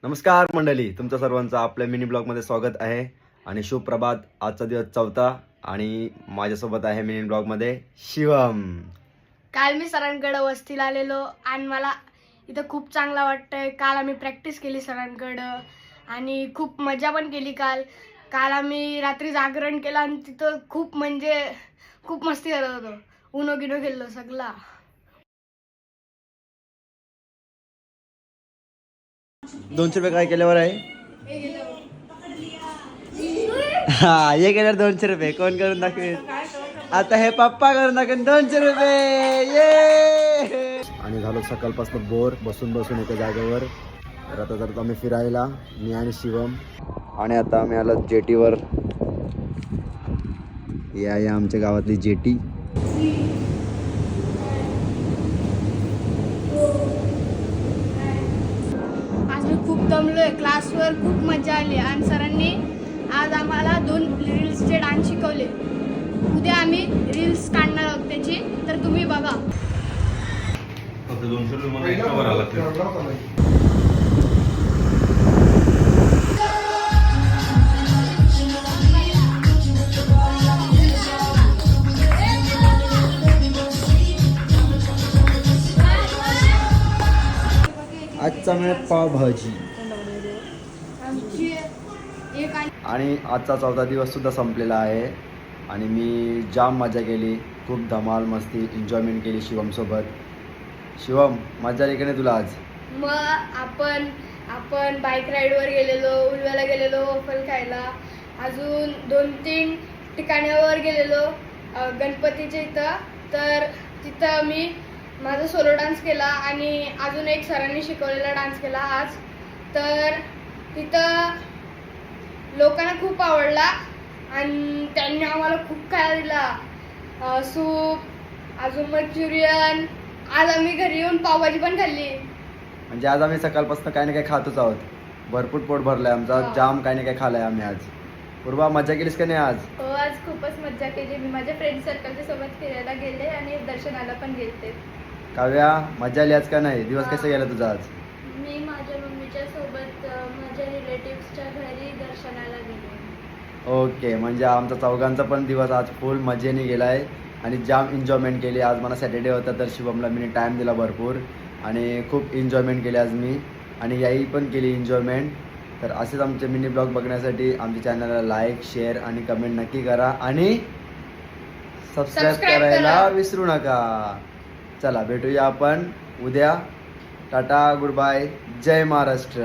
नमस्कार मंडळी, तुमचं सर्वांचं आपल्या मिनी ब्लॉगमध्ये स्वागत आहे. आणि शुभ प्रभात. आजचा दिवस 4था आणि माझ्यासोबत आहे मिनी ब्लॉगमध्ये शिवम. काल मी सरांकडे वस्तीला आलेलो आणि मला इथं खूप चांगला वाटतंय. काल आम्ही प्रॅक्टिस केली सरांकडं आणि खूप मजा पण केली. काल आम्ही रात्री जागरण केलं आणि तिथं खूप मस्ती करत होतो. उनो गिनो खेळलो सगळा. 200 रुपये काय केल्यावर आहे? हा, हे केल्यावर 200 रुपये कोण करून दाखवेल? आता हे पप्पा करून दाखवेल 200 रुपये. ये आणि झालो सकाळपासून बोर बसून एका जागेवर. तर आता जर आम्ही फिरायला, मी आणि शिवम. आणि आता आम्ही आलो जेटीवर. या आमच्या गावातली जेटी. आज मी खूप दमलोय. क्लासवर खूप मजा आली आणि सरांनी आज आम्हाला 2 रील्सचे डान्स शिकवले. उद्या आम्ही रील्स काढणार आहोत त्याची, तर तुम्ही बघा. फक्त 200 रुपये मला एक्स्ट्रा भरावं लागतं. आजचा मेळ पावभाजी. आमची एक आणि आजचा 4था दिवस सुद्धा संपलेला आहे. आणि मी जाम मजा केली. खूप धमाल मस्ती एन्जॉयमेंट केली शिवमसोबत. शिवम, मजा आली की नाही तुला आज? मग आपण बाईक राईडवर गेलेलो, उलव्याला गेलेलो, वफल खायला, अजून 2-3 ठिकाणावर गेलेलो गणपतीच्या इथं. तर तिथं मी माझा सोलो डान्स केला आणि अजून एक सरांनी शिकवलेला डान्स केला आज. तर तिथं लोकांना खूप आवडला आणि त्यांनी आम्हाला खूप खायला दिला. सूप, अजून मंचुरियन. आज आम्ही घरी येऊन पावभाजी पण खाल्ली. म्हणजे आज आम्ही सकाळपासून काही ना काही खातच आहोत. भरपूर पोट भरलाय आमचा. जाम काही ना काही खाल्लाय आम्ही आज. पूर्वा, मजा केलीस का नाही आज? हो, आज खूपच मज्जा केली. मी माझ्या फ्रेंड सर्कलच्या सोबत फिरायला गेले आणि दर्शनाला पण गेले. काव्या, मजा आली आज का नाही? दिवस कसा गेला तुझा आज? मी माझ्या मम्मीच्या सोबत माझ्या रिलेटिव्सच्या घरी दर्शनाला गेले. ओके, म्हणजे आमचा चौघांचा पण दिवस आज फुल मजेने गेला आहे आणि जाम एन्जॉयमेंट केली. आज मला सॅटर्डे होता तर शिवमला मी टाईम दिला भरपूर आणि खूप एन्जॉयमेंट केली आज मी. आणि याही पण केली एन्जॉयमेंट. तर असेच आमचे मिनी ब्लॉग बघण्यासाठी आमच्या चॅनलला लाईक, शेअर आणि कमेंट नक्की करा आणि सबस्क्राईब करायला विसरू नका. चला, भेटूया आपण उद्या. टाटा, गुड बाय, जय महाराष्ट्र.